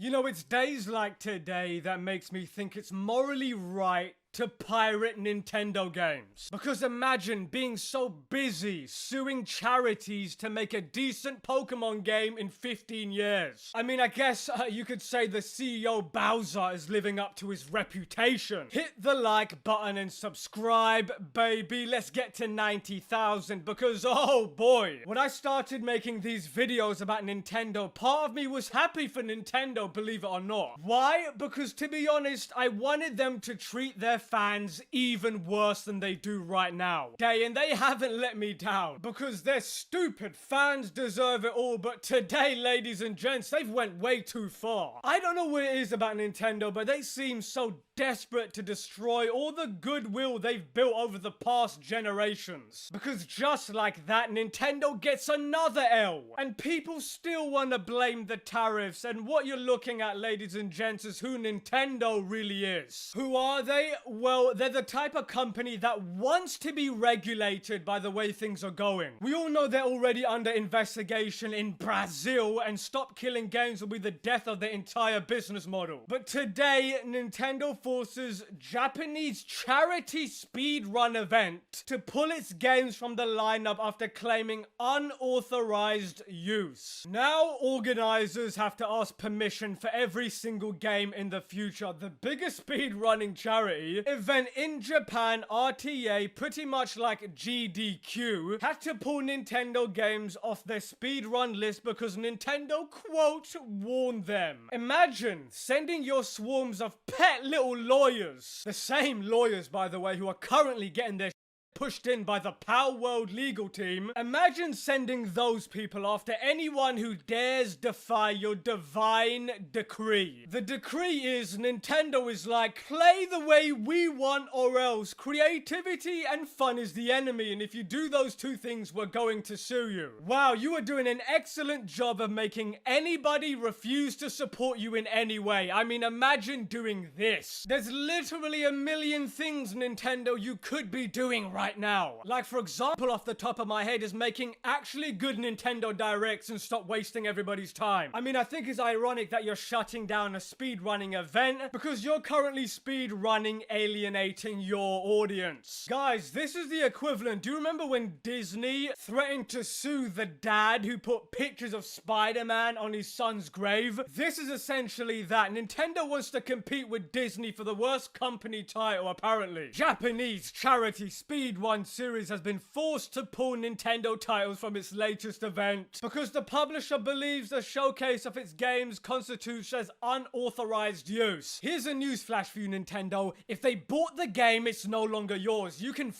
You know, it's days like today that makes me think it's morally right to pirate Nintendo games. Because imagine being so busy suing charities to make a decent Pokemon game in 15 years. I mean, I guess you could say the CEO Bowser is living up to his reputation. Hit the like button and subscribe, baby. Let's get to 90,000 because, oh boy, when I started making these videos about Nintendo, part of me was happy for Nintendo, believe it or not. Why? Because to be honest, I wanted them to treat their fans even worse than they do right now. And they haven't let me down because their stupid fans deserve it all. But today, ladies and gents, they've went way too far. I don't know what it is about Nintendo, but they seem so desperate to destroy all the goodwill they've built over the past generations. Because just like that, Nintendo gets another L. And people still want to blame the tariffs. And what you're looking at, ladies and gents, is who Nintendo really is. Who are they? Well, they're the type of company that wants to be regulated by the way things are going. We all know they're already under investigation in Brazil, and stop killing games will be the death of their entire business model. But today, Nintendo forces Japanese charity speedrun event to pull its games from the lineup after claiming unauthorized use. Now, organizers have to ask permission for every single game in the future. The biggest speedrunning charity event in Japan, RTA, pretty much like GDQ, had to pull Nintendo games off their speedrun list because Nintendo, quote, warned them. Imagine sending your swarms of pet little lawyers, the same lawyers, by the way, who are currently getting their pushed in by the Power World legal team. Imagine sending those people after anyone who dares defy your divine decree. The decree is Nintendo is like, play the way we want or else. Creativity and fun is the enemy, and if you do those two things, we're going to sue you. Wow, you are doing an excellent job of making anybody refuse to support you in any way. I mean, imagine doing this. There's literally a million things, Nintendo, you could be doing right now. Like, for example, off the top of my head is making actually good Nintendo Directs and stop wasting everybody's time. I mean, I think it's ironic that you're shutting down a speedrunning event because you're currently speedrunning, alienating your audience. Guys, this is the equivalent. Do you remember when Disney threatened to sue the dad who put pictures of Spider-Man on his son's grave? This is essentially that. Nintendo wants to compete with Disney for the worst company title, apparently. Japanese charity speedrun series has been forced to pull Nintendo titles from its latest event because the publisher believes the showcase of its games constitutes as unauthorized use. Here's a newsflash for you, Nintendo. If they bought the game, it's no longer yours. You can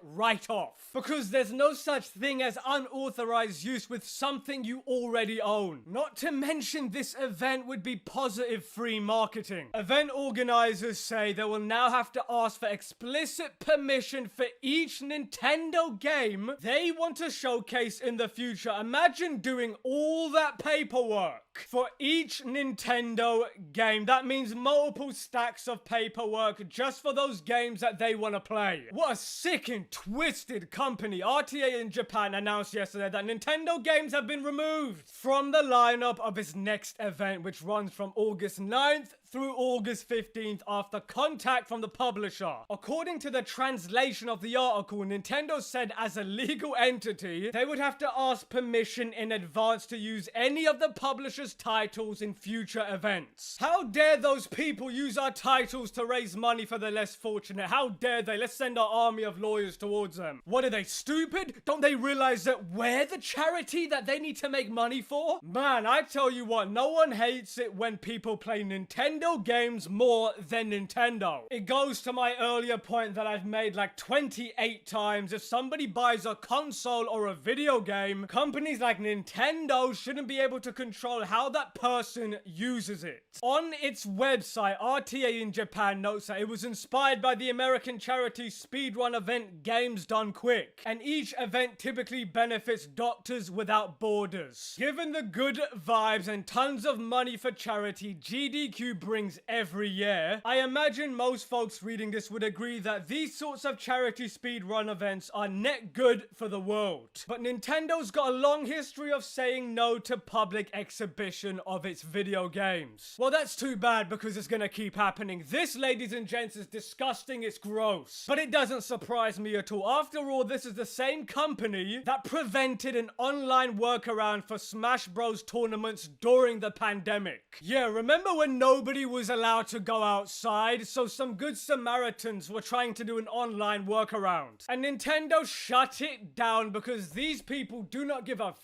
right off. Because there's no such thing as unauthorized use with something you already own. Not to mention, this event would be positive free marketing. Event organizers say they will now have to ask for explicit permission for each Nintendo game they want to showcase in the future. Imagine doing all that paperwork for each Nintendo game. That means multiple stacks of paperwork just for those games that they want to play. What a sick and twisted company. RTA in Japan announced yesterday that Nintendo games have been removed from the lineup of its next event, which runs from August 9th through August 15th after contact from the publisher. According to the translation of the article, Nintendo said as a legal entity, they would have to ask permission in advance to use any of the publisher's titles in future events. How dare those people use our titles to raise money for the less fortunate? How dare they? Let's send our army of lawyers towards them. What are they, stupid? Don't they realize that we're the charity that they need to make money for? Man, I tell you what, no one hates it when people play Nintendo games more than Nintendo. It goes to my earlier point that I've made like 28 times. If somebody buys a console or a video game, companies like Nintendo shouldn't be able to control how that person uses it. On its website, RTA in Japan notes that it was inspired by the American charity speedrun event games done quick, and each event typically benefits Doctors Without Borders. Given the good vibes and tons of money for charity GDQ brings every year, I imagine most folks reading this would agree that these sorts of charity speedrun events are net good for the world. But Nintendo's got a long history of saying no to public exhibition of its video games. Well, that's too bad because it's gonna keep happening. This, ladies and gents, is disgusting, it's gross. But it doesn't surprise me at all. After all, this is the same company that prevented an online workaround for Smash Bros tournaments during the pandemic. Yeah, remember when nobody was allowed to go outside? So some good Samaritans were trying to do an online workaround. And Nintendo shut it down because these people do not give a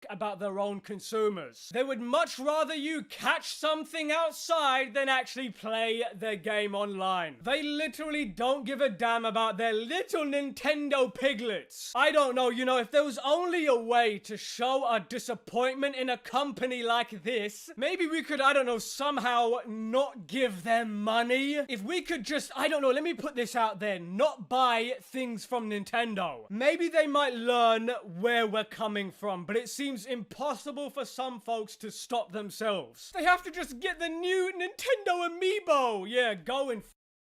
about their own consumers. They would much rather you catch something outside than actually play their game online. They literally don't give a damn about their little Nintendo piglets. I don't know, you know, if there was only a way to show our disappointment in a company like this, maybe we could, I don't know, somehow not give them money. If we could just, I don't know, let me put this out there, not buy things from Nintendo. Maybe they might learn where we're coming from, but it seems impossible for some folks to stop themselves. They have to just get the new Nintendo Amiibo. Yeah, go and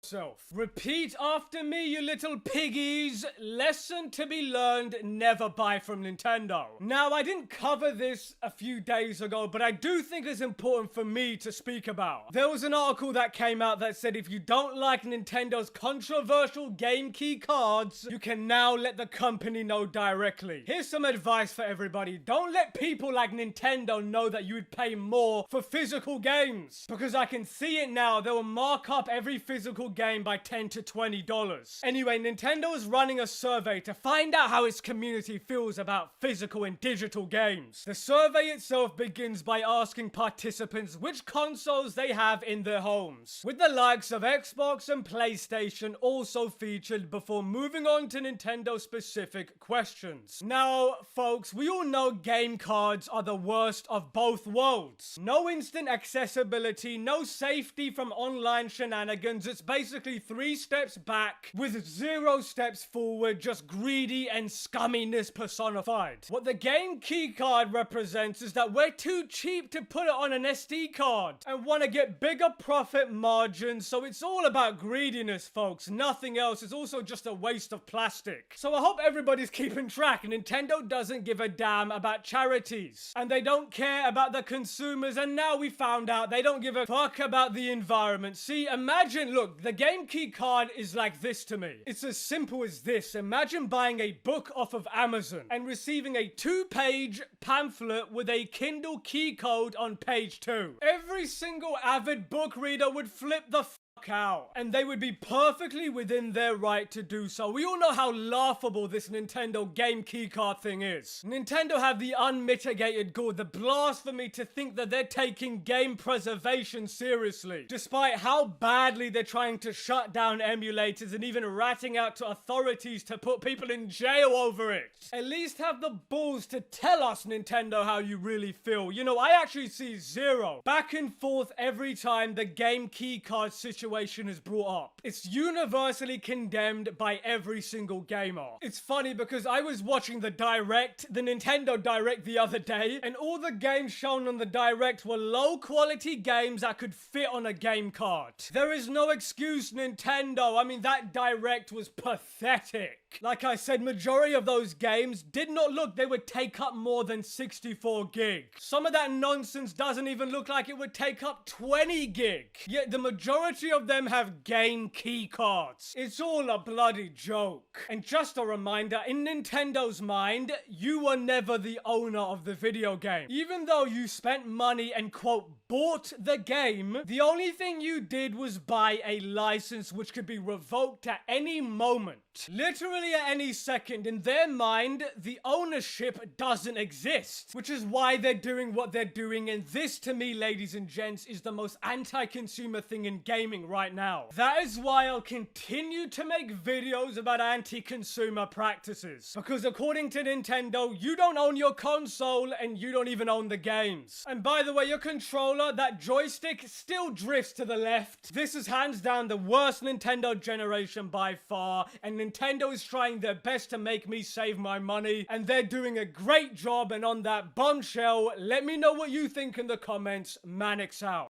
yourself. Repeat after me, you little piggies. Lesson to be learned: never buy from Nintendo. Now, I didn't cover this a few days ago, but I do think it's important for me to speak about. There was an article that came out that said if you don't like Nintendo's controversial game key cards, you can now let the company know directly. Here's some advice for everybody. Don't let people like Nintendo know that you'd pay more for physical games, because I can see it now. They will mark up every physical game by $10 to $20. Anyway, Nintendo is running a survey to find out how its community feels about physical and digital games. The survey itself begins by asking participants which consoles they have in their homes, with the likes of Xbox and PlayStation also featured before moving on to Nintendo specific questions. Now, folks, we all know game cards are the worst of both worlds. No instant accessibility, no safety from online shenanigans. It's basically 3 steps back with 0 steps forward, just greedy and scumminess personified. What the game keycard represents is that we're too cheap to put it on an SD card and want to get bigger profit margins, so it's all about greediness, folks, nothing else. It's also just a waste of plastic. So I hope everybody's keeping track. Nintendo doesn't give a damn about charities, and they don't care about the consumers, and now we found out they don't give a fuck about the environment. See, imagine, look, the game key card is like this to me. It's as simple as this. Imagine buying a book off of Amazon and receiving a 2-page pamphlet with a Kindle key code on page 2. Every single avid book reader would flip the out, and they would be perfectly within their right to do so. We all know how laughable this Nintendo game keycard thing is. Nintendo have the unmitigated gall, the blasphemy to think that they're taking game preservation seriously, despite how badly they're trying to shut down emulators and even ratting out to authorities to put people in jail over it. At least have the balls to tell us, Nintendo, how you really feel. You know, I actually see 0 back and forth every time the game keycard situation is brought up. It's universally condemned by every single gamer. It's funny because I was watching the Nintendo Direct the other day, and all the games shown on the Direct were low quality games that could fit on a game card. There is no excuse, Nintendo. I mean, that Direct was pathetic. Like I said, majority of those games did not look they would take up more than 64 gig. Some of that nonsense doesn't even look like it would take up 20 gig. Yet the majority of them have game key cards. It's all a bloody joke. And just a reminder, in Nintendo's mind, you were never the owner of the video game. Even though you spent money and, quote, bought the game, the only thing you did was buy a license which could be revoked at any moment. Literally at any second. In their mind, the ownership doesn't exist, which is why they're doing what they're doing. And this, to me, ladies and gents, is the most anti-consumer thing in gaming right now. That is why I'll continue to make videos about anti-consumer practices, because according to Nintendo, you don't own your console and you don't even own the games. And by the way, your controller controller, that joystick still drifts to the left. This is hands down the worst Nintendo generation by far, and Nintendo is trying their best to make me save my money, and they're doing a great job. And on that bombshell, let me know what you think in the comments. Manix out.